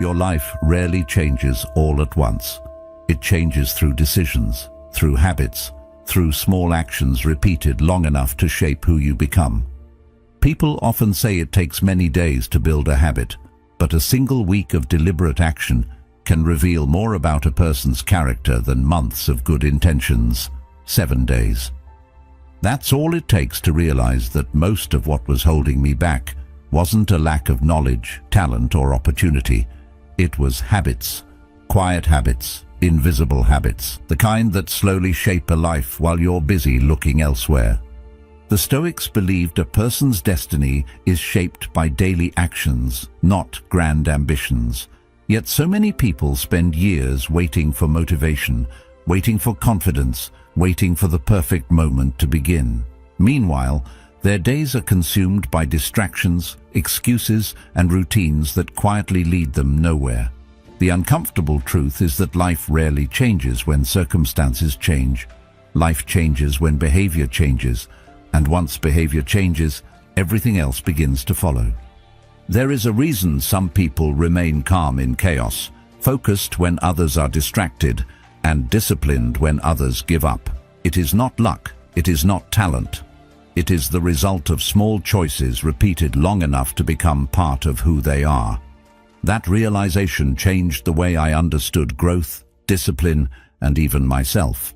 Your life rarely changes all at once. It changes through decisions, through habits, through small actions repeated long enough to shape who you become. People often say it takes many days to build a habit, but a single week of deliberate action can reveal more about a person's character than months of good intentions. 7 days. That's all it takes to realize that most of what was holding me back wasn't a lack of knowledge, talent, or opportunity. It was habits, quiet habits, invisible habits, the kind that slowly shape a life while you're busy looking elsewhere. The Stoics believed a person's destiny is shaped by daily actions, not grand ambitions. Yet so many people spend years waiting for motivation, waiting for confidence, waiting for the perfect moment to begin. Meanwhile, their days are consumed by distractions, excuses, and routines that quietly lead them nowhere. The uncomfortable truth is that life rarely changes when circumstances change. Life changes when behavior changes, and once behavior changes, everything else begins to follow. There is a reason some people remain calm in chaos, focused when others are distracted, and disciplined when others give up. It is not luck, it is not talent. It is the result of small choices repeated long enough to become part of who they are. That realization changed the way I understood growth, discipline, and even myself.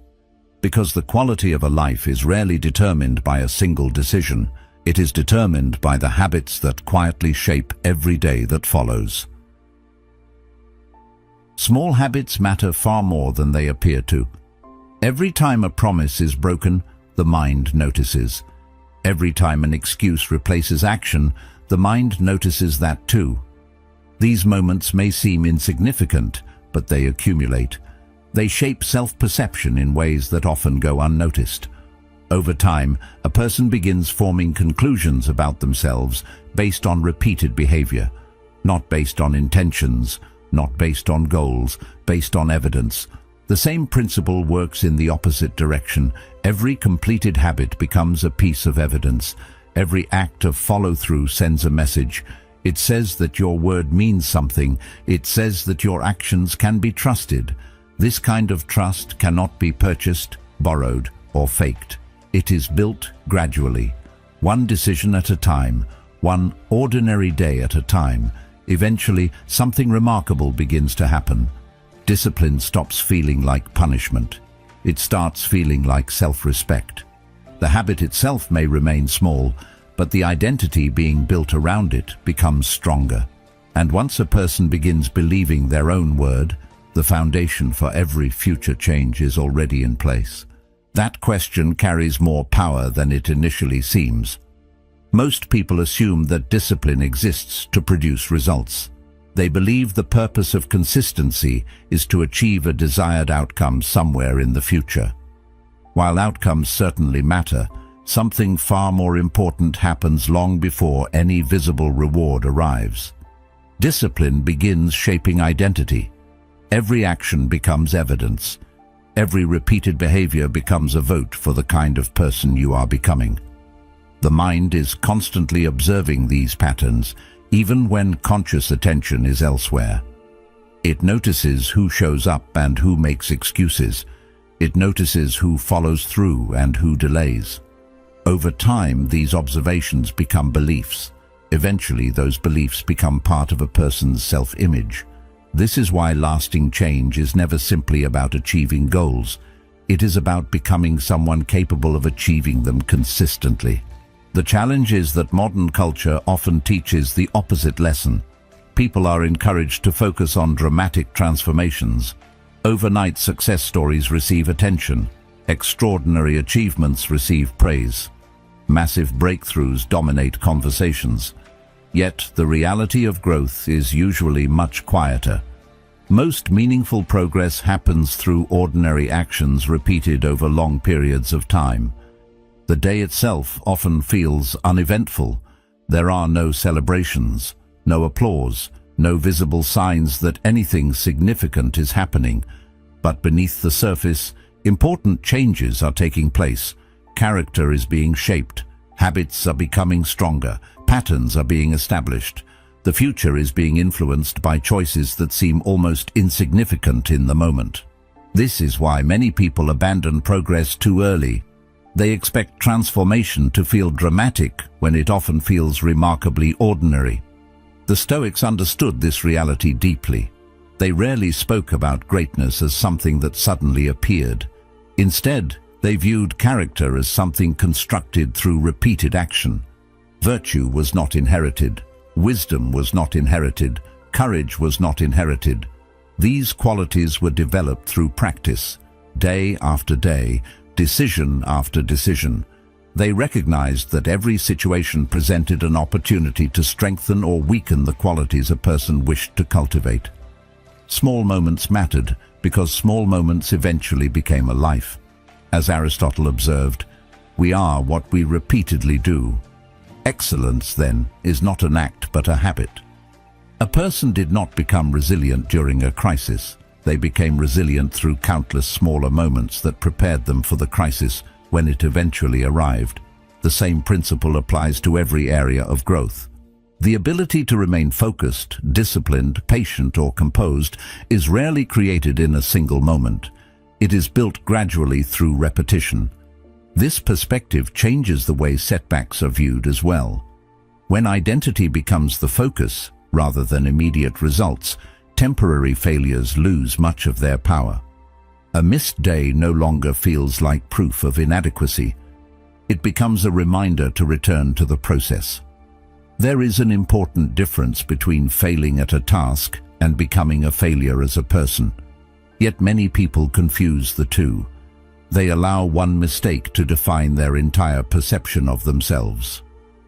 Because the quality of a life is rarely determined by a single decision, it is determined by the habits that quietly shape every day that follows. Small habits matter far more than they appear to. Every time a promise is broken, the mind notices. Every time an excuse replaces action, the mind notices that too. These moments may seem insignificant, but they accumulate. They shape self-perception in ways that often go unnoticed. Over time, a person begins forming conclusions about themselves based on repeated behavior, not based on intentions, not based on goals, based on evidence. The same principle works in the opposite direction. Every completed habit becomes a piece of evidence. Every act of follow-through sends a message. It says that your word means something. It says that your actions can be trusted. This kind of trust cannot be purchased, borrowed, or faked. It is built gradually, one decision at a time, one ordinary day at a time. Eventually, something remarkable begins to happen. Discipline stops feeling like punishment. It starts feeling like self-respect. The habit itself may remain small, but the identity being built around it becomes stronger. And once a person begins believing their own word, the foundation for every future change is already in place. That question carries more power than it initially seems. Most people assume that discipline exists to produce results. They believe the purpose of consistency is to achieve a desired outcome somewhere in the future. While outcomes certainly matter, something far more important happens long before any visible reward arrives. Discipline begins shaping identity. Every action becomes evidence. Every repeated behavior becomes a vote for the kind of person you are becoming. The mind is constantly observing these patterns, even when conscious attention is elsewhere. It notices who shows up and who makes excuses. It notices who follows through and who delays. Over time, these observations become beliefs. Eventually, those beliefs become part of a person's self-image. This is why lasting change is never simply about achieving goals. It is about becoming someone capable of achieving them consistently. The challenge is that modern culture often teaches the opposite lesson. People are encouraged to focus on dramatic transformations. Overnight success stories receive attention. Extraordinary achievements receive praise. Massive breakthroughs dominate conversations. Yet the reality of growth is usually much quieter. Most meaningful progress happens through ordinary actions repeated over long periods of time. The day itself often feels uneventful. There are no celebrations, no applause, no visible signs that anything significant is happening. But beneath the surface, important changes are taking place. Character is being shaped. Habits are becoming stronger. Patterns are being established. The future is being influenced by choices that seem almost insignificant in the moment. This is why many people abandon progress too early. They expect transformation to feel dramatic when it often feels remarkably ordinary. The Stoics understood this reality deeply. They rarely spoke about greatness as something that suddenly appeared. Instead, they viewed character as something constructed through repeated action. Virtue was not inherited. Wisdom was not inherited. Courage was not inherited. These qualities were developed through practice, day after day, decision after decision. They recognized that every situation presented an opportunity to strengthen or weaken the qualities a person wished to cultivate. Small moments mattered because small moments eventually became a life. As Aristotle observed, we are what we repeatedly do. Excellence, then, is not an act but a habit. A person did not become resilient during a crisis. They became resilient through countless smaller moments that prepared them for the crisis when it eventually arrived. The same principle applies to every area of growth. The ability to remain focused, disciplined, patient, or composed is rarely created in a single moment. It is built gradually through repetition. This perspective changes the way setbacks are viewed as well. When identity becomes the focus, rather than immediate results, temporary failures lose much of their power. A missed day no longer feels like proof of inadequacy. It becomes a reminder to return to the process. There is an important difference between failing at a task and becoming a failure as a person. Yet many people confuse the two. They allow one mistake to define their entire perception of themselves.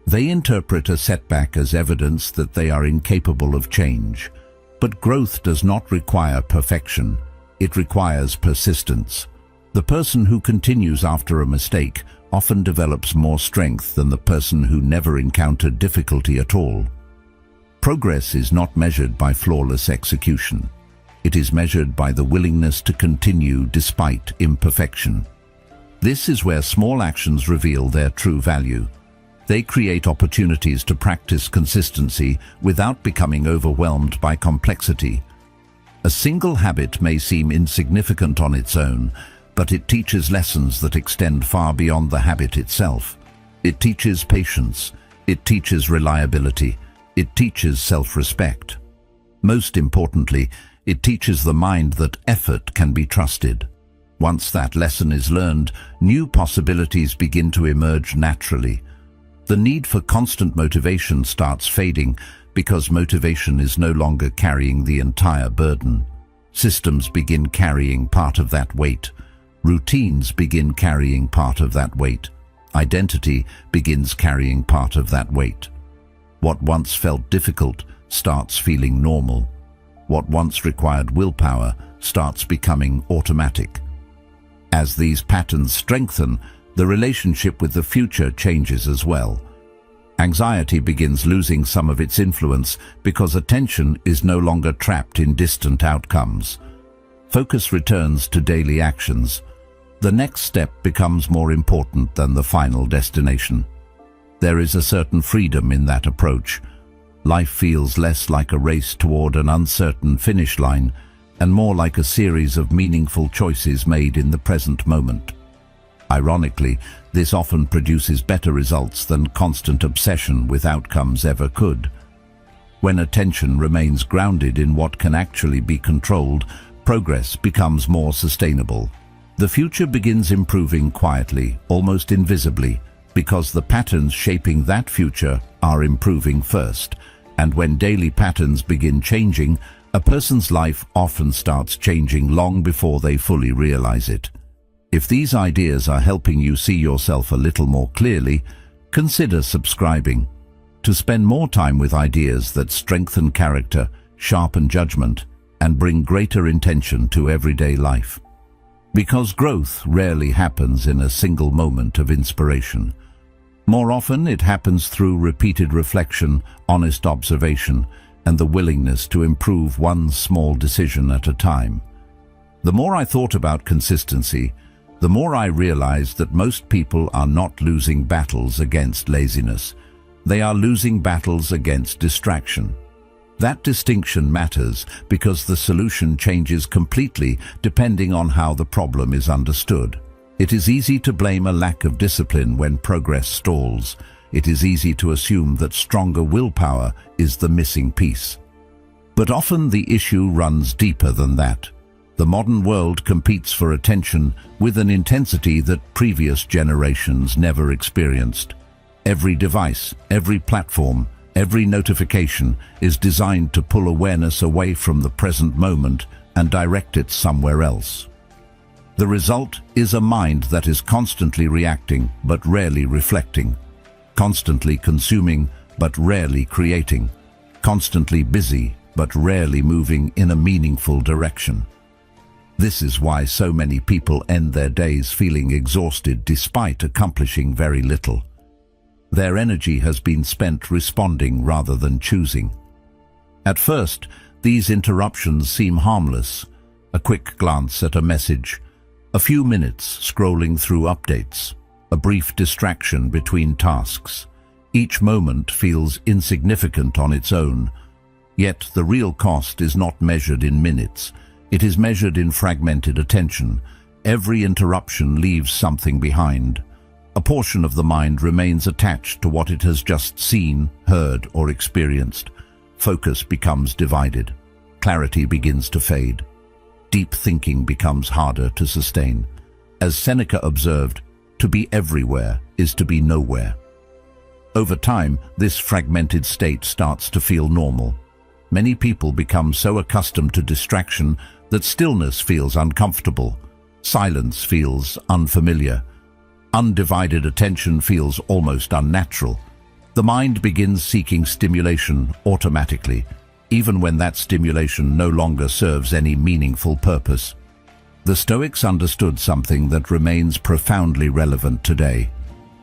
They interpret a setback as evidence that they are incapable of change. But growth does not require perfection. It requires persistence. The person who continues after a mistake often develops more strength than the person who never encountered difficulty at all. Progress is not measured by flawless execution. It is measured by the willingness to continue despite imperfection. This is where small actions reveal their true value. They create opportunities to practice consistency without becoming overwhelmed by complexity. A single habit may seem insignificant on its own, but it teaches lessons that extend far beyond the habit itself. It teaches patience. It teaches reliability. It teaches self-respect. Most importantly, it teaches the mind that effort can be trusted. Once that lesson is learned, new possibilities begin to emerge naturally. The need for constant motivation starts fading because motivation is no longer carrying the entire burden. Systems begin carrying part of that weight. Routines begin carrying part of that weight. Identity begins carrying part of that weight. What once felt difficult starts feeling normal. What once required willpower starts becoming automatic. As these patterns strengthen, the relationship with the future changes as well. Anxiety begins losing some of its influence because attention is no longer trapped in distant outcomes. Focus returns to daily actions. The next step becomes more important than the final destination. There is a certain freedom in that approach. Life feels less like a race toward an uncertain finish line and more like a series of meaningful choices made in the present moment. Ironically, this often produces better results than constant obsession with outcomes ever could. When attention remains grounded in what can actually be controlled, progress becomes more sustainable. The future begins improving quietly, almost invisibly, because the patterns shaping that future are improving first. And when daily patterns begin changing, a person's life often starts changing long before they fully realize it. If these ideas are helping you see yourself a little more clearly, consider subscribing. To spend more time with ideas that strengthen character, sharpen judgment, and bring greater intention to everyday life. Because growth rarely happens in a single moment of inspiration. More often, it happens through repeated reflection, honest observation, and the willingness to improve one small decision at a time. The more I thought about consistency, the more I realized that most people are not losing battles against laziness. They are losing battles against distraction. That distinction matters because the solution changes completely depending on how the problem is understood. It is easy to blame a lack of discipline when progress stalls. It is easy to assume that stronger willpower is the missing piece. But often the issue runs deeper than that. The modern world competes for attention with an intensity that previous generations never experienced. Every device, every platform, every notification is designed to pull awareness away from the present moment and direct it somewhere else. The result is a mind that is constantly reacting but rarely reflecting, constantly consuming but rarely creating, constantly busy but rarely moving in a meaningful direction. This is why so many people end their days feeling exhausted despite accomplishing very little. Their energy has been spent responding rather than choosing. At first, these interruptions seem harmless. A quick glance at a message, a few minutes scrolling through updates, a brief distraction between tasks. Each moment feels insignificant on its own. Yet the real cost is not measured in minutes. It is measured in fragmented attention. Every interruption leaves something behind. A portion of the mind remains attached to what it has just seen, heard, or experienced. Focus becomes divided. Clarity begins to fade. Deep thinking becomes harder to sustain. As Seneca observed, to be everywhere is to be nowhere. Over time, this fragmented state starts to feel normal. Many people become so accustomed to distraction that stillness feels uncomfortable. Silence feels unfamiliar. Undivided attention feels almost unnatural. The mind begins seeking stimulation automatically, even when that stimulation no longer serves any meaningful purpose. The Stoics understood something that remains profoundly relevant today.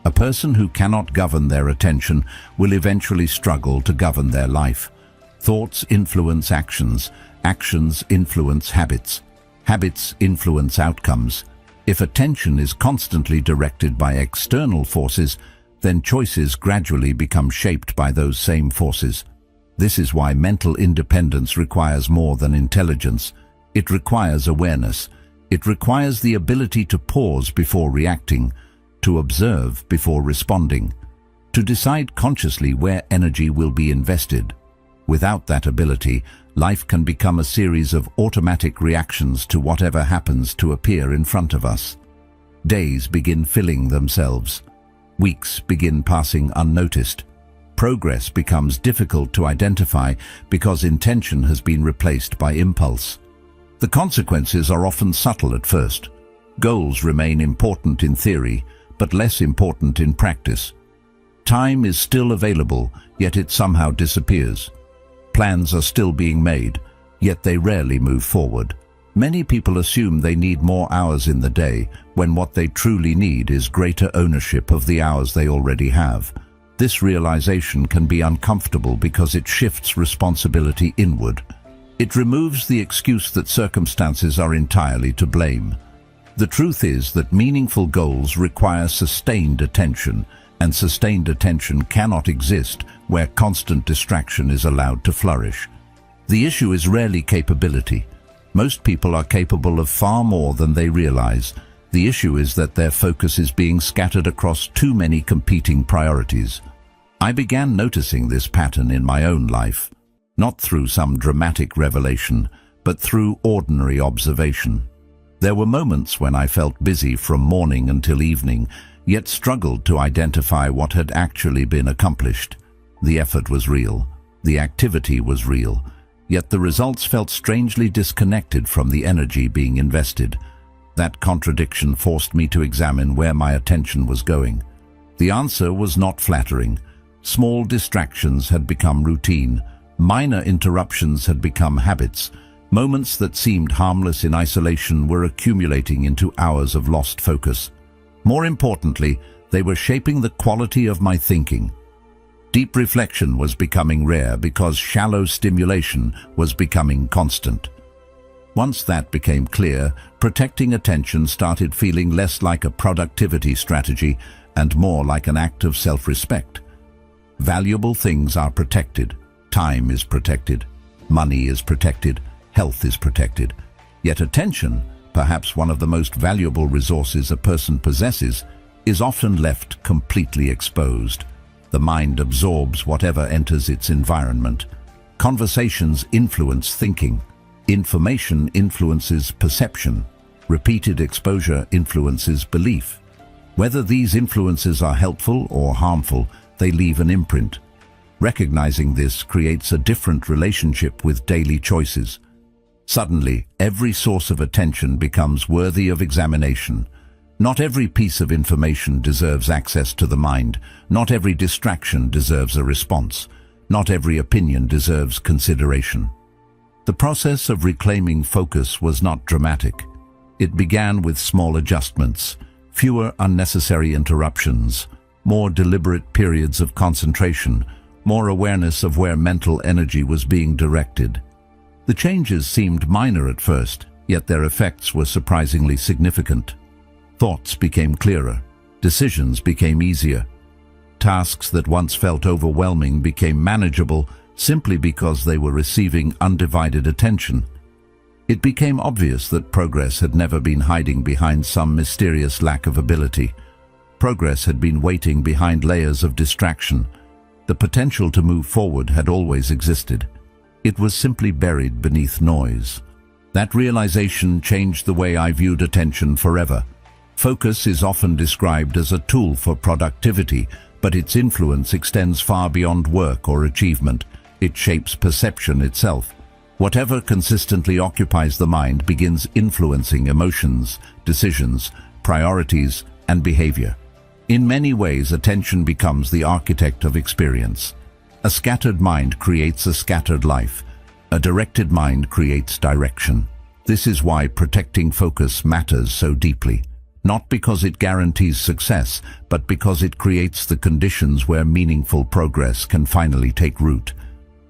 A person who cannot govern their attention will eventually struggle to govern their life. Thoughts influence actions, actions influence habits, habits influence outcomes. If attention is constantly directed by external forces, then choices gradually become shaped by those same forces. This is why mental independence requires more than intelligence. It requires awareness. It requires the ability to pause before reacting, to observe before responding, to decide consciously where energy will be invested. Without that ability, life can become a series of automatic reactions to whatever happens to appear in front of us. Days begin filling themselves. Weeks begin passing unnoticed. Progress becomes difficult to identify because intention has been replaced by impulse. The consequences are often subtle at first. Goals remain important in theory, but less important in practice. Time is still available, yet it somehow disappears. Plans are still being made, yet they rarely move forward. Many people assume they need more hours in the day, when what they truly need is greater ownership of the hours they already have. This realization can be uncomfortable because it shifts responsibility inward. It removes the excuse that circumstances are entirely to blame. The truth is that meaningful goals require sustained attention, and sustained attention cannot exist where constant distraction is allowed to flourish. The issue is rarely capability. Most people are capable of far more than they realize. The issue is that their focus is being scattered across too many competing priorities. I began noticing this pattern in my own life, not through some dramatic revelation, but through ordinary observation. There were moments when I felt busy from morning until evening, yet struggled to identify what had actually been accomplished. The effort was real, the activity was real, yet the results felt strangely disconnected from the energy being invested. That contradiction forced me to examine where my attention was going. The answer was not flattering. Small distractions had become routine. Minor interruptions had become habits. Moments that seemed harmless in isolation were accumulating into hours of lost focus. More importantly, they were shaping the quality of my thinking. Deep reflection was becoming rare because shallow stimulation was becoming constant. Once that became clear, protecting attention started feeling less like a productivity strategy and more like an act of self-respect. Valuable things are protected. Time is protected, money is protected, health is protected. Yet attention, perhaps one of the most valuable resources a person possesses, is often left completely exposed. The mind absorbs whatever enters its environment. Conversations influence thinking. Information influences perception. Repeated exposure influences belief. Whether these influences are helpful or harmful, they leave an imprint. Recognizing this creates a different relationship with daily choices. Suddenly, every source of attention becomes worthy of examination. Not every piece of information deserves access to the mind. Not every distraction deserves a response. Not every opinion deserves consideration. The process of reclaiming focus was not dramatic. It began with small adjustments, fewer unnecessary interruptions, more deliberate periods of concentration, more awareness of where mental energy was being directed. The changes seemed minor at first, yet their effects were surprisingly significant. Thoughts became clearer, decisions became easier. Tasks that once felt overwhelming became manageable simply because they were receiving undivided attention. It became obvious that progress had never been hiding behind some mysterious lack of ability. Progress had been waiting behind layers of distraction. The potential to move forward had always existed. It was simply buried beneath noise. That realization changed the way I viewed attention forever. Focus is often described as a tool for productivity, but its influence extends far beyond work or achievement. It shapes perception itself. Whatever consistently occupies the mind begins influencing emotions, decisions, priorities, and behavior. In many ways, attention becomes the architect of experience. A scattered mind creates a scattered life. A directed mind creates direction. This is why protecting focus matters so deeply. Not because it guarantees success, but because it creates the conditions where meaningful progress can finally take root.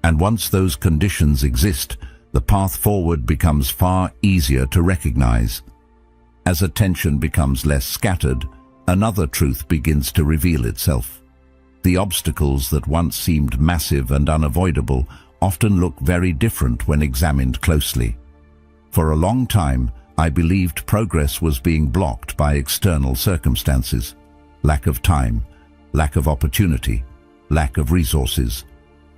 And once those conditions exist, the path forward becomes far easier to recognize. As attention becomes less scattered, another truth begins to reveal itself. The obstacles that once seemed massive and unavoidable often look very different when examined closely. For a long time, I believed progress was being blocked by external circumstances. Lack of time, lack of opportunity, lack of resources.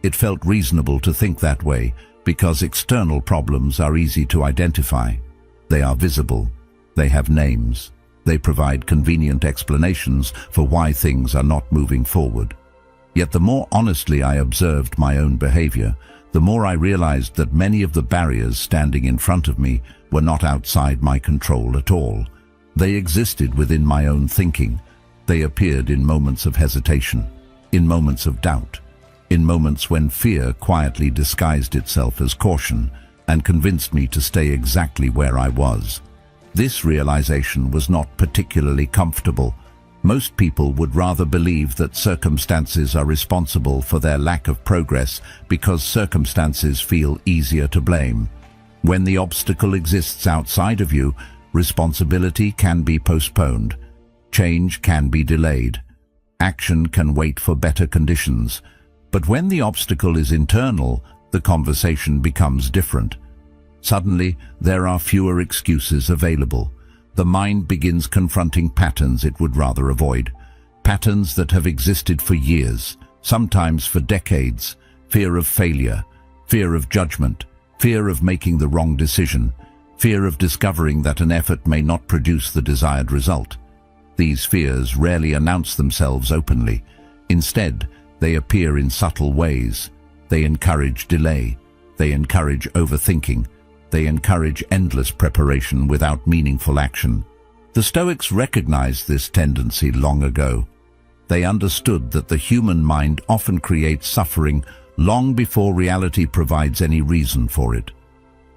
It felt reasonable to think that way because external problems are easy to identify. They are visible. They have names. They provide convenient explanations for why things are not moving forward. Yet the more honestly I observed my own behavior, the more I realized that many of the barriers standing in front of me were not outside my control at all. They existed within my own thinking. They appeared in moments of hesitation, in moments of doubt, in moments when fear quietly disguised itself as caution and convinced me to stay exactly where I was. This realization was not particularly comfortable. Most people would rather believe that circumstances are responsible for their lack of progress because circumstances feel easier to blame. When the obstacle exists outside of you, responsibility can be postponed. Change can be delayed. Action can wait for better conditions. But when the obstacle is internal, the conversation becomes different. Suddenly, there are fewer excuses available. The mind begins confronting patterns it would rather avoid. Patterns that have existed for years, sometimes for decades. Fear of failure, fear of judgment, fear of making the wrong decision, fear of discovering that an effort may not produce the desired result. These fears rarely announce themselves openly. Instead, they appear in subtle ways. They encourage delay. They encourage overthinking. They encourage endless preparation without meaningful action. The Stoics recognized this tendency long ago. They understood that the human mind often creates suffering long before reality provides any reason for it.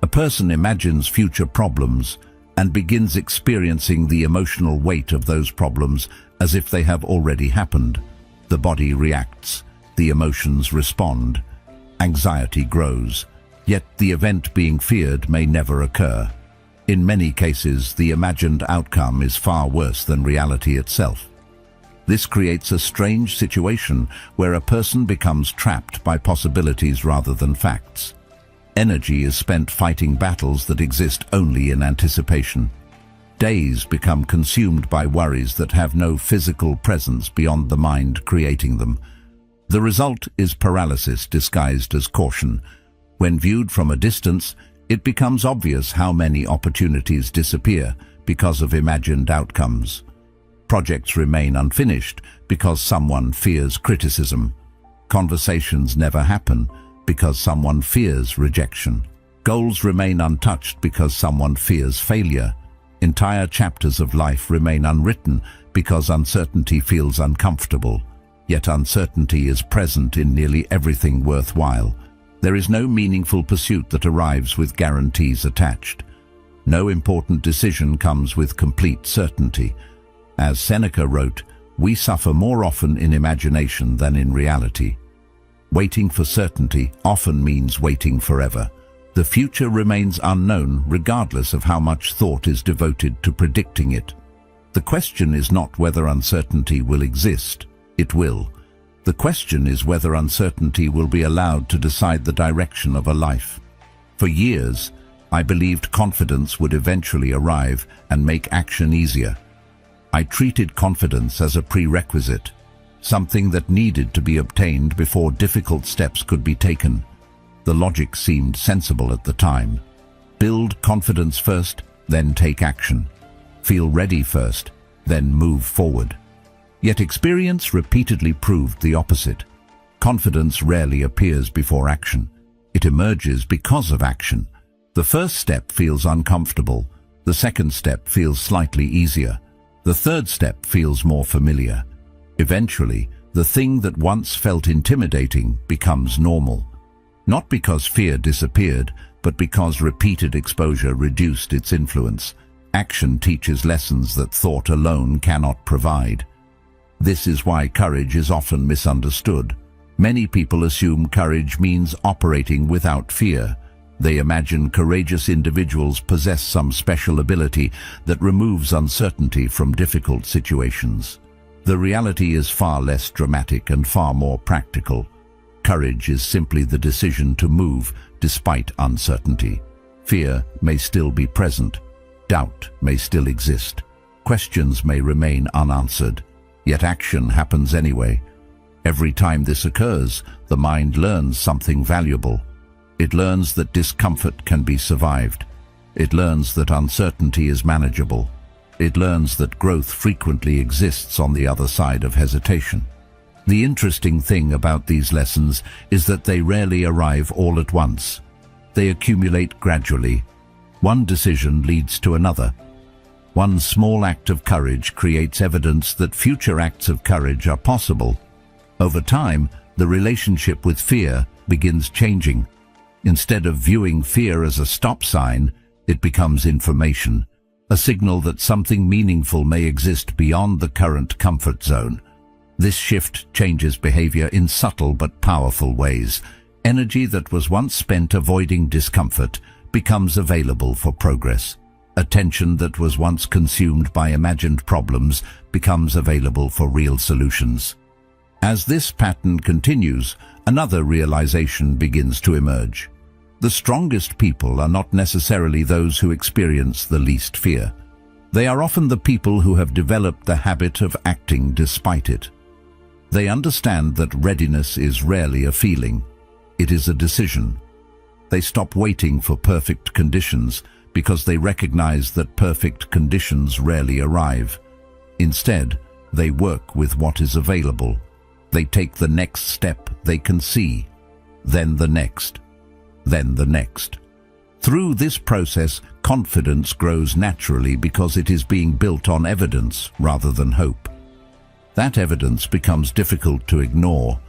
A person imagines future problems and begins experiencing the emotional weight of those problems as if they have already happened. The body reacts, the emotions respond, anxiety grows, yet the event being feared may never occur. In many cases, the imagined outcome is far worse than reality itself. This creates a strange situation where a person becomes trapped by possibilities rather than facts. Energy is spent fighting battles that exist only in anticipation. Days become consumed by worries that have no physical presence beyond the mind creating them. The result is paralysis disguised as caution. When viewed from a distance, it becomes obvious how many opportunities disappear because of imagined outcomes. Projects remain unfinished because someone fears criticism. Conversations never happen because someone fears rejection. Goals remain untouched because someone fears failure. Entire chapters of life remain unwritten because uncertainty feels uncomfortable. Yet uncertainty is present in nearly everything worthwhile. There is no meaningful pursuit that arrives with guarantees attached. No important decision comes with complete certainty. As Seneca wrote, we suffer more often in imagination than in reality. Waiting for certainty often means waiting forever. The future remains unknown regardless of how much thought is devoted to predicting it. The question is not whether uncertainty will exist. It will. The question is whether uncertainty will be allowed to decide the direction of a life. For years, I believed confidence would eventually arrive and make action easier. I treated confidence as a prerequisite, something that needed to be obtained before difficult steps could be taken. The logic seemed sensible at the time. Build confidence first, then take action. Feel ready first, then move forward. Yet experience repeatedly proved the opposite. Confidence rarely appears before action. It emerges because of action. The first step feels uncomfortable. The second step feels slightly easier. The third step feels more familiar. Eventually, the thing that once felt intimidating becomes normal. Not because fear disappeared, but because repeated exposure reduced its influence. Action teaches lessons that thought alone cannot provide. This is why courage is often misunderstood. Many people assume courage means operating without fear. They imagine courageous individuals possess some special ability that removes uncertainty from difficult situations. The reality is far less dramatic and far more practical. Courage is simply the decision to move despite uncertainty. Fear may still be present. Doubt may still exist. Questions may remain unanswered. Yet action happens anyway. Every time this occurs, the mind learns something valuable. It learns that discomfort can be survived. It learns that uncertainty is manageable. It learns that growth frequently exists on the other side of hesitation. The interesting thing about these lessons is that they rarely arrive all at once. They accumulate gradually. One decision leads to another. One small act of courage creates evidence that future acts of courage are possible. Over time, the relationship with fear begins changing. Instead of viewing fear as a stop sign, it becomes information, a signal that something meaningful may exist beyond the current comfort zone. This shift changes behavior in subtle but powerful ways. Energy that was once spent avoiding discomfort becomes available for progress. Attention that was once consumed by imagined problems becomes available for real solutions. As this pattern continues, another realization begins to emerge. The strongest people are not necessarily those who experience the least fear. They are often the people who have developed the habit of acting despite it. They understand that readiness is rarely a feeling. It is a decision. They stop waiting for perfect conditions because they recognize that perfect conditions rarely arrive. Instead, they work with what is available. They take the next step they can see, then the next, then the next. Through this process, confidence grows naturally because it is being built on evidence rather than hope. That evidence becomes difficult to ignore.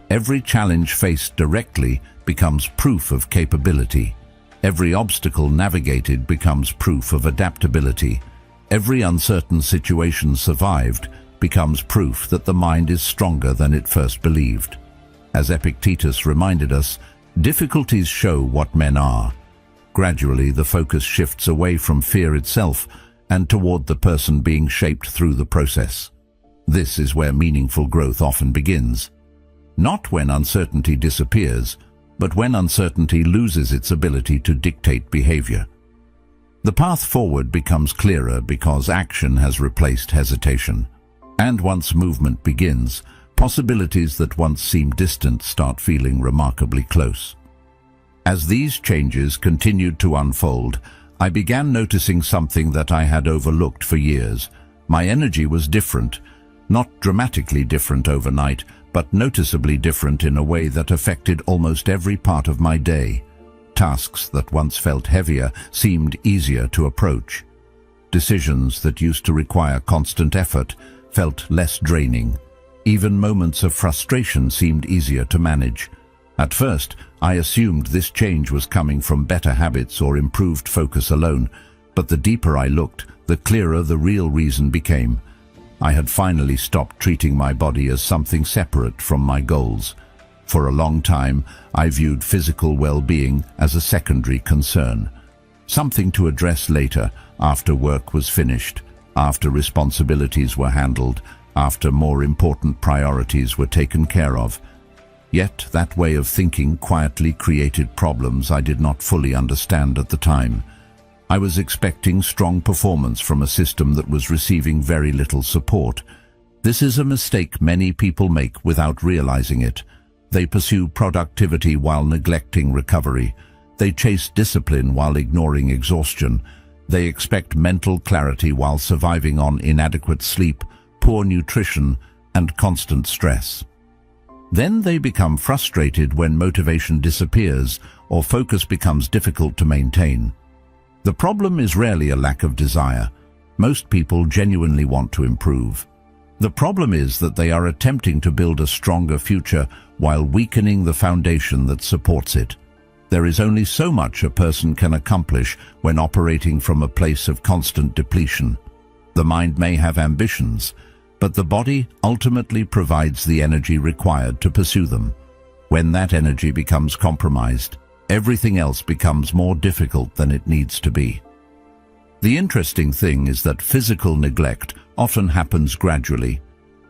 Every challenge faced directly becomes proof of capability. Every obstacle navigated becomes proof of adaptability. Every uncertain situation survived becomes proof that the mind is stronger than it first believed. As Epictetus reminded us, difficulties show what men are. Gradually, the focus shifts away from fear itself and toward the person being shaped through the process. This is where meaningful growth often begins. Not when uncertainty disappears, but when uncertainty loses its ability to dictate behavior. The path forward becomes clearer because action has replaced hesitation. And once movement begins, possibilities that once seemed distant start feeling remarkably close. As these changes continued to unfold, I began noticing something that I had overlooked for years. My energy was different, not dramatically different overnight, but noticeably different in a way that affected almost every part of my day. Tasks that once felt heavier seemed easier to approach. Decisions that used to require constant effort felt less draining. Even moments of frustration seemed easier to manage. At first, I assumed this change was coming from better habits or improved focus alone, but the deeper I looked, the clearer the real reason became. I had finally stopped treating my body as something separate from my goals. For a long time, I viewed physical well-being as a secondary concern, something to address later, after work was finished, after responsibilities were handled, after more important priorities were taken care of. Yet that way of thinking quietly created problems I did not fully understand at the time. I was expecting strong performance from a system that was receiving very little support. This is a mistake many people make without realizing it. They pursue productivity while neglecting recovery. They chase discipline while ignoring exhaustion. They expect mental clarity while surviving on inadequate sleep, poor nutrition, and constant stress. Then they become frustrated when motivation disappears or focus becomes difficult to maintain. The problem is rarely a lack of desire. Most people genuinely want to improve. The problem is that they are attempting to build a stronger future while weakening the foundation that supports it. There is only so much a person can accomplish when operating from a place of constant depletion. The mind may have ambitions, but the body ultimately provides the energy required to pursue them. When that energy becomes compromised, everything else becomes more difficult than it needs to be. The interesting thing is that physical neglect often happens gradually.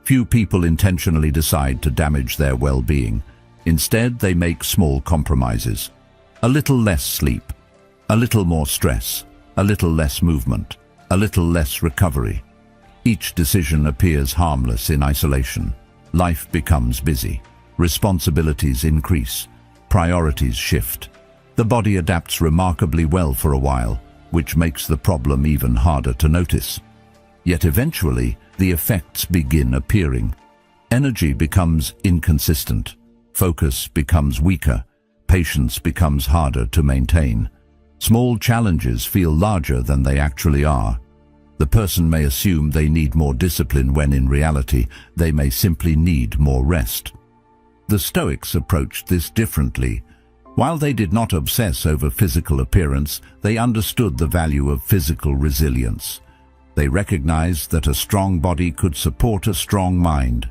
Few people intentionally decide to damage their well-being. Instead, they make small compromises. A little less sleep, a little more stress, a little less movement, a little less recovery. Each decision appears harmless in isolation. Life becomes busy. Responsibilities increase. Priorities shift. The body adapts remarkably well for a while, which makes the problem even harder to notice. Yet eventually, the effects begin appearing. Energy becomes inconsistent. Focus becomes weaker. Patience becomes harder to maintain. Small challenges feel larger than they actually are. The person may assume they need more discipline when in reality, they may simply need more rest. The Stoics approached this differently. While they did not obsess over physical appearance, they understood the value of physical resilience. They recognized that a strong body could support a strong mind.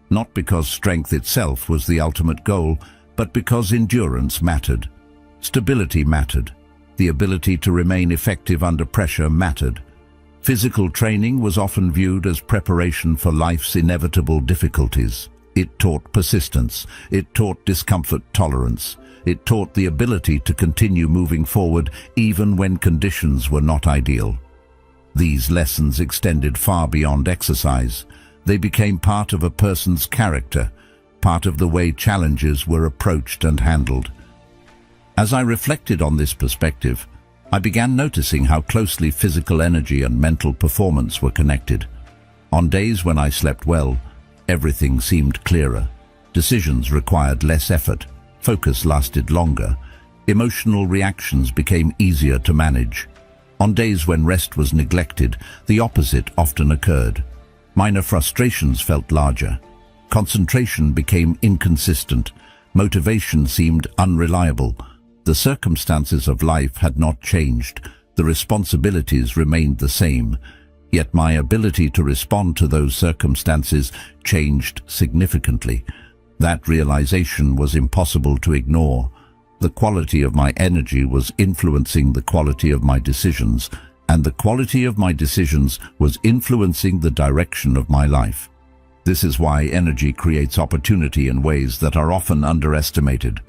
Not because strength itself was the ultimate goal, but because endurance mattered. Stability mattered. The ability to remain effective under pressure mattered. Physical training was often viewed as preparation for life's inevitable difficulties. It taught persistence. It taught discomfort tolerance. It taught the ability to continue moving forward even when conditions were not ideal. These lessons extended far beyond exercise. They became part of a person's character, part of the way challenges were approached and handled. As I reflected on this perspective, I began noticing how closely physical energy and mental performance were connected. On days when I slept well, everything seemed clearer. Decisions required less effort. Focus lasted longer. Emotional reactions became easier to manage. On days when rest was neglected, the opposite often occurred. Minor frustrations felt larger. Concentration became inconsistent. Motivation seemed unreliable. The circumstances of life had not changed. The responsibilities remained the same. Yet my ability to respond to those circumstances changed significantly. That realization was impossible to ignore. The quality of my energy was influencing the quality of my decisions, and the quality of my decisions was influencing the direction of my life. This is why energy creates opportunity in ways that are often underestimated.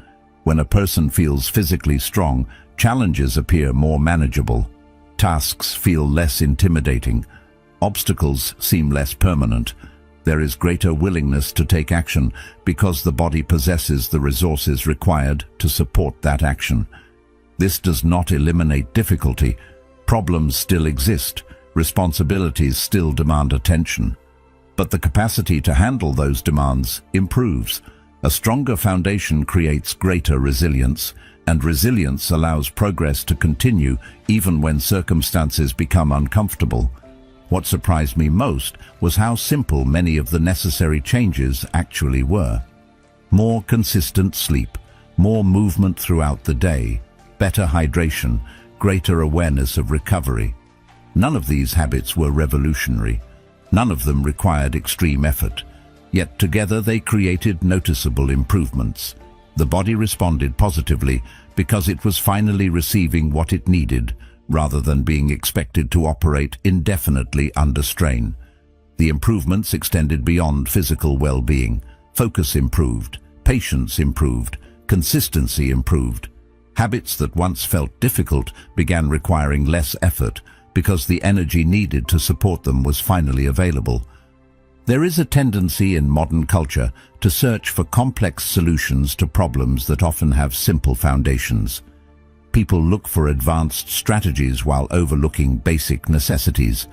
When a person feels physically strong, challenges appear more manageable. Tasks feel less intimidating. Obstacles seem less permanent. There is greater willingness to take action because the body possesses the resources required to support that action. This does not eliminate difficulty. Problems still exist. Responsibilities still demand attention. But the capacity to handle those demands improves. A stronger foundation creates greater resilience, and resilience allows progress to continue even when circumstances become uncomfortable. What surprised me most was how simple many of the necessary changes actually were. More consistent sleep, more movement throughout the day, better hydration, greater awareness of recovery. None of these habits were revolutionary. None of them required extreme effort. Yet together they created noticeable improvements. The body responded positively because it was finally receiving what it needed, rather than being expected to operate indefinitely under strain. The improvements extended beyond physical well-being. Focus improved, patience improved, consistency improved. Habits that once felt difficult began requiring less effort because the energy needed to support them was finally available. There is a tendency in modern culture to search for complex solutions to problems that often have simple foundations. People look for advanced strategies while overlooking basic necessities.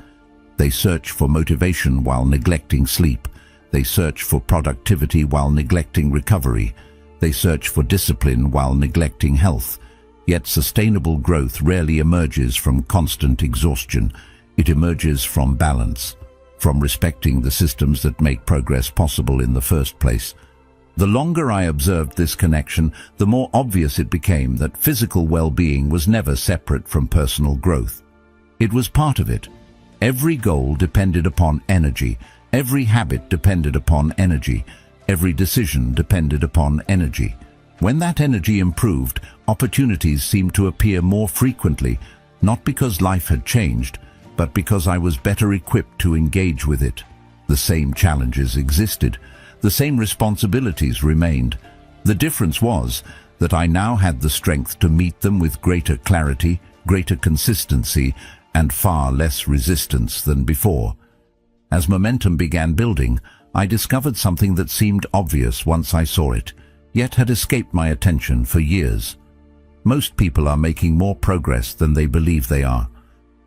They search for motivation while neglecting sleep. They search for productivity while neglecting recovery. They search for discipline while neglecting health. Yet sustainable growth rarely emerges from constant exhaustion. It emerges from balance, from respecting the systems that make progress possible in the first place. The longer I observed this connection, the more obvious it became that physical well-being was never separate from personal growth. It was part of it. Every goal depended upon energy. Every habit depended upon energy. Every decision depended upon energy. When that energy improved, opportunities seemed to appear more frequently, not because life had changed, but because I was better equipped to engage with it. The same challenges existed. The same responsibilities remained. The difference was that I now had the strength to meet them with greater clarity, greater consistency, and far less resistance than before. As momentum began building, I discovered something that seemed obvious once I saw it, yet had escaped my attention for years. Most people are making more progress than they believe they are.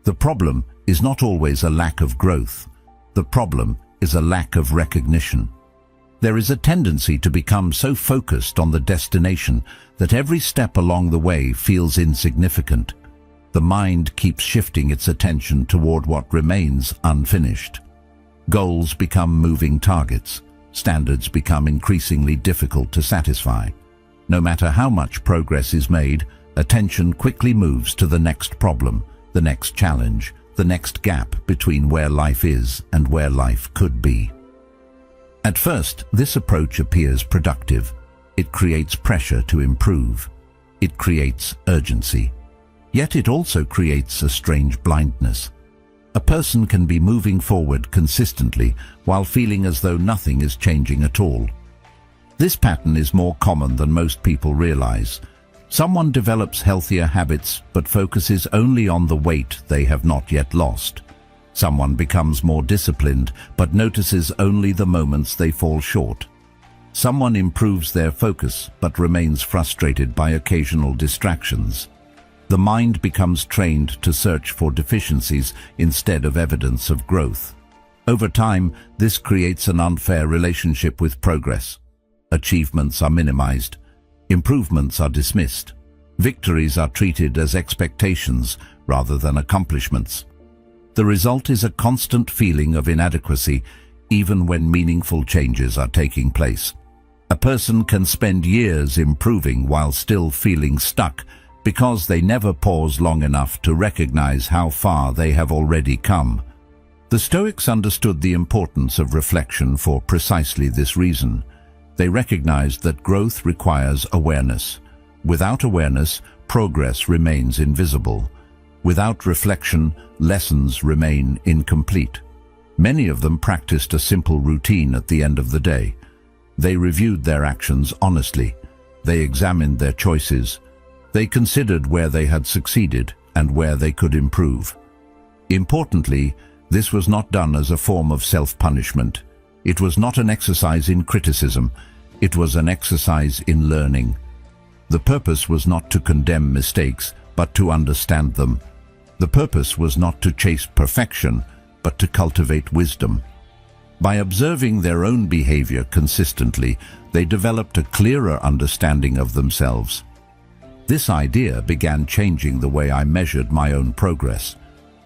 The problem is not always a lack of growth. The problem is a lack of recognition. There is a tendency to become so focused on the destination that every step along the way feels insignificant. The mind keeps shifting its attention toward what remains unfinished. Goals become moving targets. Standards become increasingly difficult to satisfy. No matter how much progress is made, attention quickly moves to the next problem, the next challenge, the next gap between where life is and where life could be. At first, this approach appears productive. It creates pressure to improve. It creates urgency. Yet it also creates a strange blindness. A person can be moving forward consistently while feeling as though nothing is changing at all. This pattern is more common than most people realize. Someone develops healthier habits but focuses only on the weight they have not yet lost. Someone becomes more disciplined but notices only the moments they fall short. Someone improves their focus but remains frustrated by occasional distractions. The mind becomes trained to search for deficiencies instead of evidence of growth. Over time, this creates an unfair relationship with progress. Achievements are minimized. Improvements are dismissed. Victories are treated as expectations rather than accomplishments. The result is a constant feeling of inadequacy, even when meaningful changes are taking place. A person can spend years improving while still feeling stuck because they never pause long enough to recognize how far they have already come. The Stoics understood the importance of reflection for precisely this reason. They recognized that growth requires awareness. Without awareness, progress remains invisible. Without reflection, lessons remain incomplete. Many of them practiced a simple routine at the end of the day. They reviewed their actions honestly. They examined their choices. They considered where they had succeeded and where they could improve. Importantly, this was not done as a form of self-punishment. It was not an exercise in criticism. It was an exercise in learning. The purpose was not to condemn mistakes, but to understand them. The purpose was not to chase perfection, but to cultivate wisdom. By observing their own behavior consistently, they developed a clearer understanding of themselves. This idea began changing the way I measured my own progress.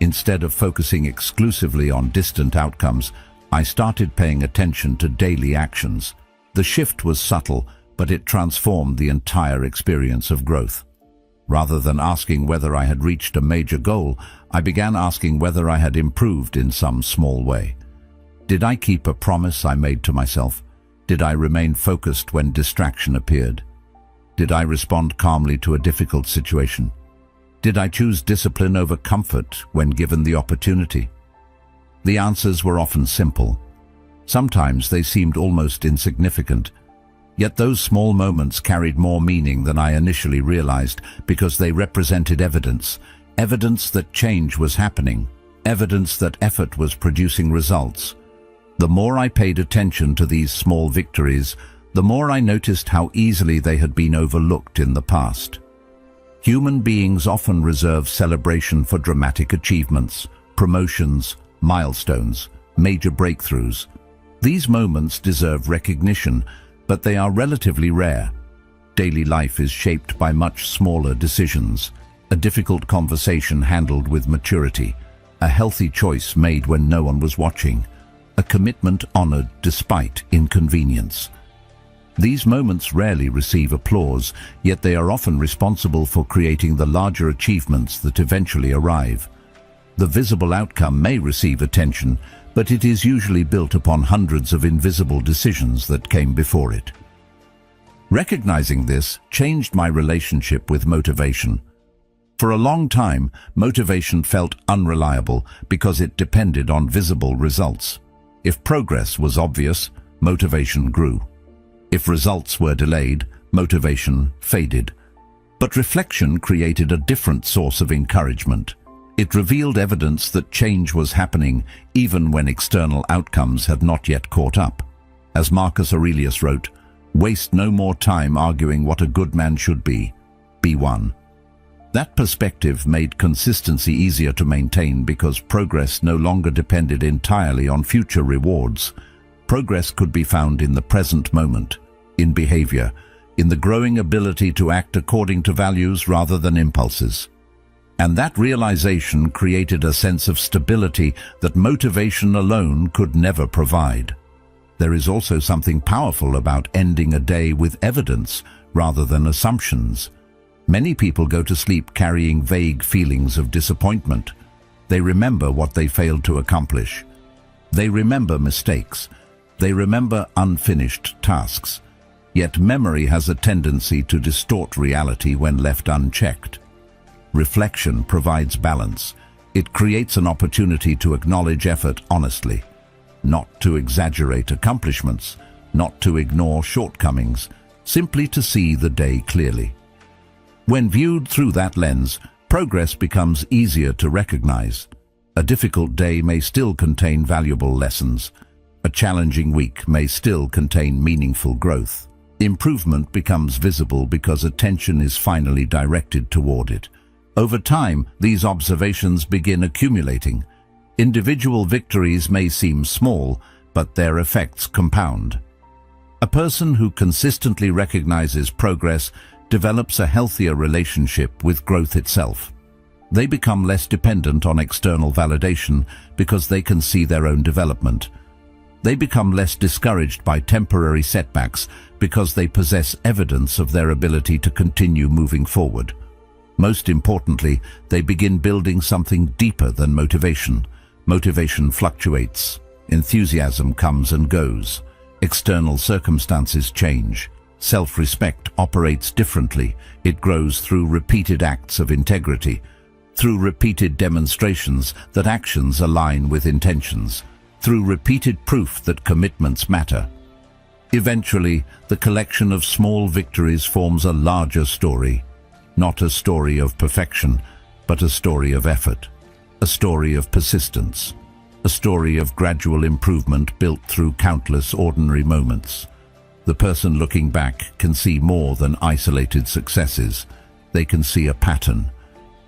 Instead of focusing exclusively on distant outcomes, I started paying attention to daily actions. The shift was subtle, but it transformed the entire experience of growth. Rather than asking whether I had reached a major goal, I began asking whether I had improved in some small way. Did I keep a promise I made to myself? Did I remain focused when distraction appeared? Did I respond calmly to a difficult situation? Did I choose discipline over comfort when given the opportunity? The answers were often simple. Sometimes they seemed almost insignificant. Yet those small moments carried more meaning than I initially realized because they represented evidence that change was happening, evidence that effort was producing results. The more I paid attention to these small victories, the more I noticed how easily they had been overlooked in the past. Human beings often reserve celebration for dramatic achievements, promotions, milestones, major breakthroughs. These moments deserve recognition, but they are relatively rare. Daily life is shaped by much smaller decisions, a difficult conversation handled with maturity, a healthy choice made when no one was watching, a commitment honored despite inconvenience. These moments rarely receive applause, yet they are often responsible for creating the larger achievements that eventually arrive. The visible outcome may receive attention, but it is usually built upon hundreds of invisible decisions that came before it. Recognizing this changed my relationship with motivation. For a long time, motivation felt unreliable because it depended on visible results. If progress was obvious, motivation grew. If results were delayed, motivation faded. But reflection created a different source of encouragement. It revealed evidence that change was happening even when external outcomes had not yet caught up. As Marcus Aurelius wrote, "Waste no more time arguing what a good man should be one." That perspective made consistency easier to maintain because progress no longer depended entirely on future rewards. Progress could be found in the present moment, in behavior, in the growing ability to act according to values rather than impulses. And that realization created a sense of stability that motivation alone could never provide. There is also something powerful about ending a day with evidence rather than assumptions. Many people go to sleep carrying vague feelings of disappointment. They remember what they failed to accomplish. They remember mistakes. They remember unfinished tasks. Yet memory has a tendency to distort reality when left unchecked. Reflection provides balance. It creates an opportunity to acknowledge effort honestly, not to exaggerate accomplishments, not to ignore shortcomings, simply to see the day clearly. When viewed through that lens, progress becomes easier to recognize. A difficult day may still contain valuable lessons. A challenging week may still contain meaningful growth. Improvement becomes visible because attention is finally directed toward it. Over time, these observations begin accumulating. Individual victories may seem small, but their effects compound. A person who consistently recognizes progress develops a healthier relationship with growth itself. They become less dependent on external validation because they can see their own development. They become less discouraged by temporary setbacks because they possess evidence of their ability to continue moving forward. Most importantly, they begin building something deeper than motivation. Motivation fluctuates. Enthusiasm comes and goes. External circumstances change. Self-respect operates differently. It grows through repeated acts of integrity, through repeated demonstrations that actions align with intentions. through repeated proof that commitments matter. Eventually, the collection of small victories forms a larger story, not a story of perfection, but a story of effort, a story of persistence, a story of gradual improvement built through countless ordinary moments. The person looking back can see more than isolated successes. They can see a pattern.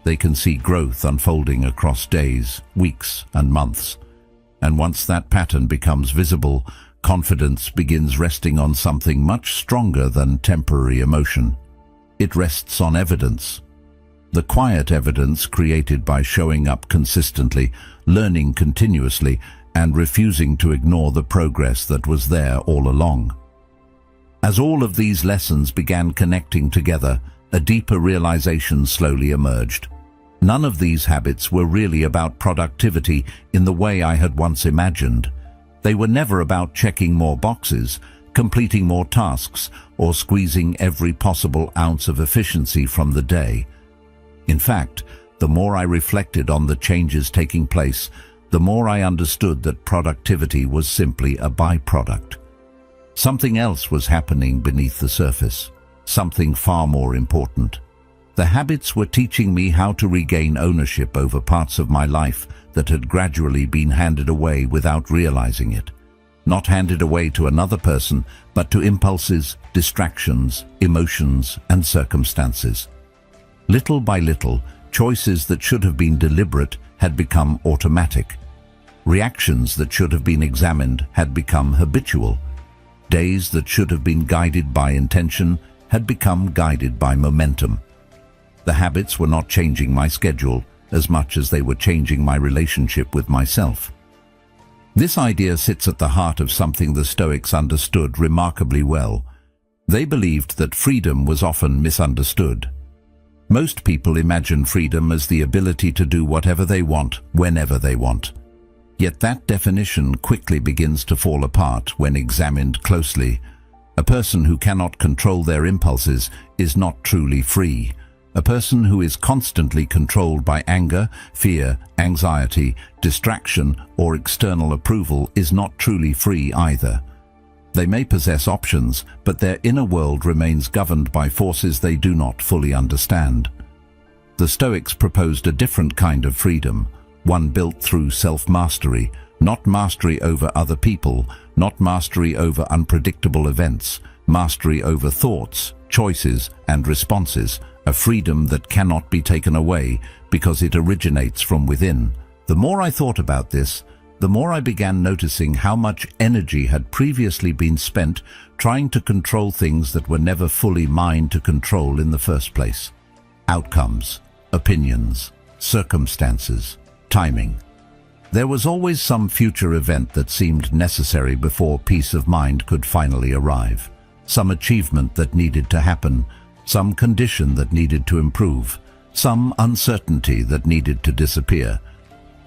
They can see growth unfolding across days, weeks, and months. And once that pattern becomes visible, confidence begins resting on something much stronger than temporary emotion. It rests on evidence. The quiet evidence created by showing up consistently, learning continuously, and refusing to ignore the progress that was there all along. As all of these lessons began connecting together, a deeper realization slowly emerged. None of these habits were really about productivity in the way I had once imagined. They were never about checking more boxes, completing more tasks, or squeezing every possible ounce of efficiency from the day. In fact, the more I reflected on the changes taking place, the more I understood that productivity was simply a byproduct. Something else was happening beneath the surface, something far more important. The habits were teaching me how to regain ownership over parts of my life that had gradually been handed away without realizing it. Not handed away to another person, but to impulses, distractions, emotions, and circumstances. Little by little, choices that should have been deliberate had become automatic. Reactions that should have been examined had become habitual. Days that should have been guided by intention had become guided by momentum. The habits were not changing my schedule as much as they were changing my relationship with myself. This idea sits at the heart of something the Stoics understood remarkably well. They believed that freedom was often misunderstood. Most people imagine freedom as the ability to do whatever they want, whenever they want. Yet that definition quickly begins to fall apart when examined closely. A person who cannot control their impulses is not truly free. A person who is constantly controlled by anger, fear, anxiety, distraction, or external approval is not truly free either. They may possess options, but their inner world remains governed by forces they do not fully understand. The Stoics proposed a different kind of freedom, one built through self-mastery, not mastery over other people, not mastery over unpredictable events, mastery over thoughts, choices, and responses, a freedom that cannot be taken away because it originates from within. The more I thought about this, the more I began noticing how much energy had previously been spent trying to control things that were never fully mine to control in the first place. Outcomes, opinions, circumstances, timing. There was always some future event that seemed necessary before peace of mind could finally arrive. Some achievement that needed to happen, some condition that needed to improve, some uncertainty that needed to disappear.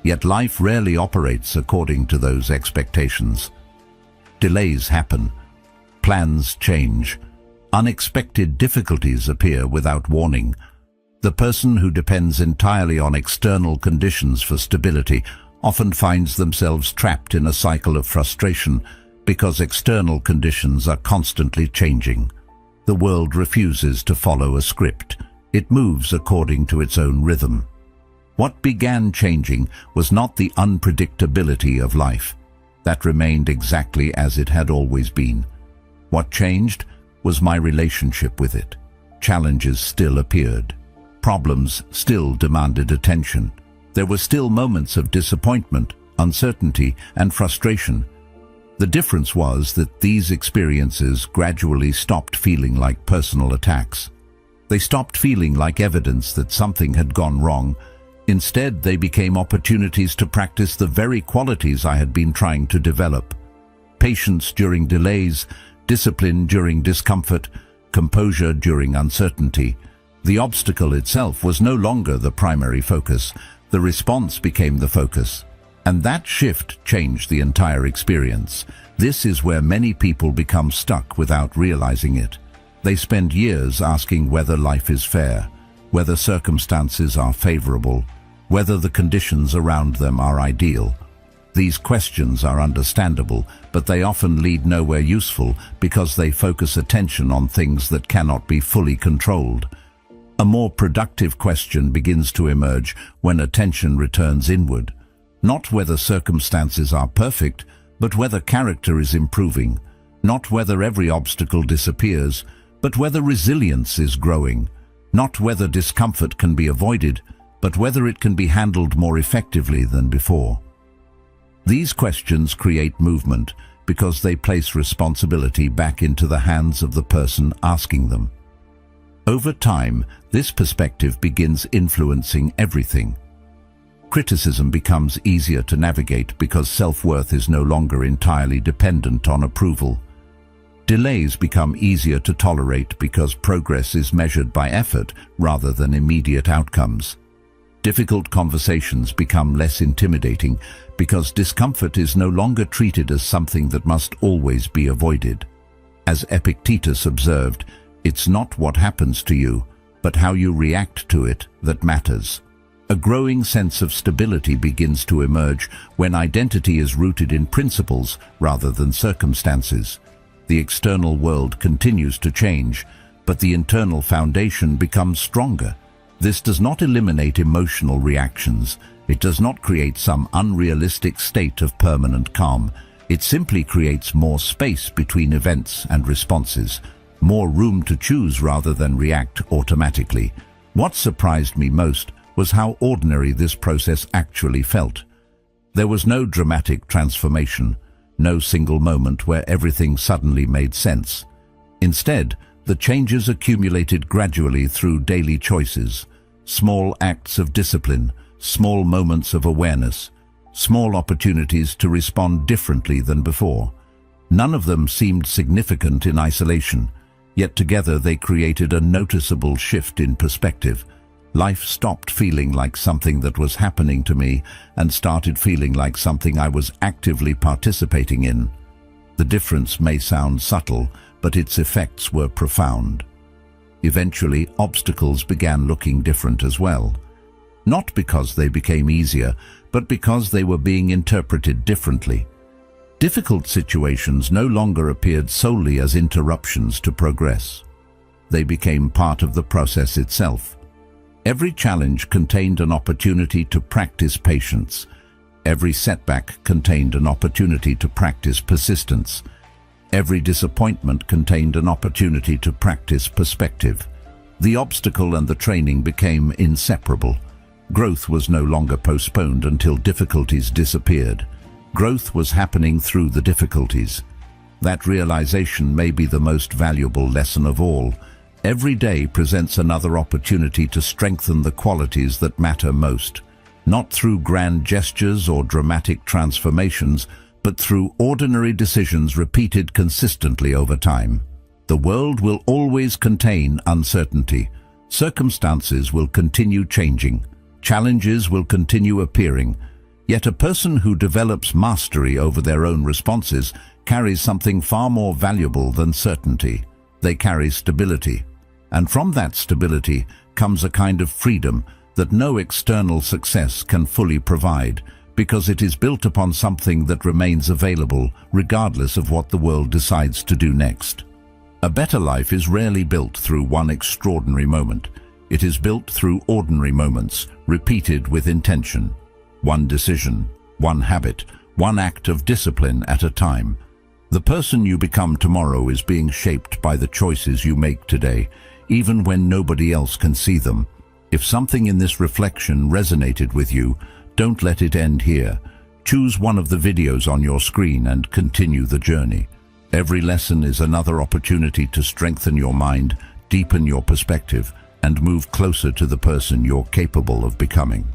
Yet life rarely operates according to those expectations. Delays happen, plans change, unexpected difficulties appear without warning. The person who depends entirely on external conditions for stability often finds themselves trapped in a cycle of frustration because external conditions are constantly changing. The world refuses to follow a script. It moves according to its own rhythm. What began changing was not the unpredictability of life. That remained exactly as it had always been. What changed was my relationship with it. Challenges still appeared. Problems still demanded attention. There were still moments of disappointment, uncertainty, and frustration. The difference was that these experiences gradually stopped feeling like personal attacks. They stopped feeling like evidence that something had gone wrong. Instead, they became opportunities to practice the very qualities I had been trying to develop. Patience during delays, discipline during discomfort, composure during uncertainty. The obstacle itself was no longer the primary focus. The response became the focus. And that shift changed the entire experience. This is where many people become stuck without realizing it. They spend years asking whether life is fair, whether circumstances are favorable, whether the conditions around them are ideal. These questions are understandable, but they often lead nowhere useful because they focus attention on things that cannot be fully controlled. A more productive question begins to emerge when attention returns inward. Not whether circumstances are perfect, but whether character is improving. Not whether every obstacle disappears, but whether resilience is growing. Not whether discomfort can be avoided, but whether it can be handled more effectively than before. These questions create movement because they place responsibility back into the hands of the person asking them. Over time, this perspective begins influencing everything. Criticism becomes easier to navigate because self-worth is no longer entirely dependent on approval. Delays become easier to tolerate because progress is measured by effort rather than immediate outcomes. Difficult conversations become less intimidating because discomfort is no longer treated as something that must always be avoided. As Epictetus observed, it's not what happens to you, but how you react to it that matters. A growing sense of stability begins to emerge when identity is rooted in principles rather than circumstances. The external world continues to change, but the internal foundation becomes stronger. This does not eliminate emotional reactions. It does not create some unrealistic state of permanent calm. It simply creates more space between events and responses, more room to choose rather than react automatically. What surprised me most was how ordinary this process actually felt. There was no dramatic transformation, no single moment where everything suddenly made sense. Instead, the changes accumulated gradually through daily choices, small acts of discipline, small moments of awareness, small opportunities to respond differently than before. None of them seemed significant in isolation, yet together they created a noticeable shift in perspective. Life stopped feeling like something that was happening to me and started feeling like something I was actively participating in. The difference may sound subtle, but its effects were profound. Eventually, obstacles began looking different as well. Not because they became easier, but because they were being interpreted differently. Difficult situations no longer appeared solely as interruptions to progress. They became part of the process itself. Every challenge contained an opportunity to practice patience. Every setback contained an opportunity to practice persistence. Every disappointment contained an opportunity to practice perspective. The obstacle and the training became inseparable. Growth was no longer postponed until difficulties disappeared. Growth was happening through the difficulties. That realization may be the most valuable lesson of all. Every day presents another opportunity to strengthen the qualities that matter most, not through grand gestures or dramatic transformations, but through ordinary decisions repeated consistently over time. The world will always contain uncertainty. Circumstances will continue changing. Challenges will continue appearing. Yet a person who develops mastery over their own responses carries something far more valuable than certainty. They carry stability. And from that stability comes a kind of freedom that no external success can fully provide, because it is built upon something that remains available regardless of what the world decides to do next. A better life is rarely built through one extraordinary moment. It is built through ordinary moments, repeated with intention. One decision, one habit, one act of discipline at a time. The person you become tomorrow is being shaped by the choices you make today, even when nobody else can see them. If something in this reflection resonated with you, don't let it end here. Choose one of the videos on your screen and continue the journey. Every lesson is another opportunity to strengthen your mind, deepen your perspective, and move closer to the person you're capable of becoming.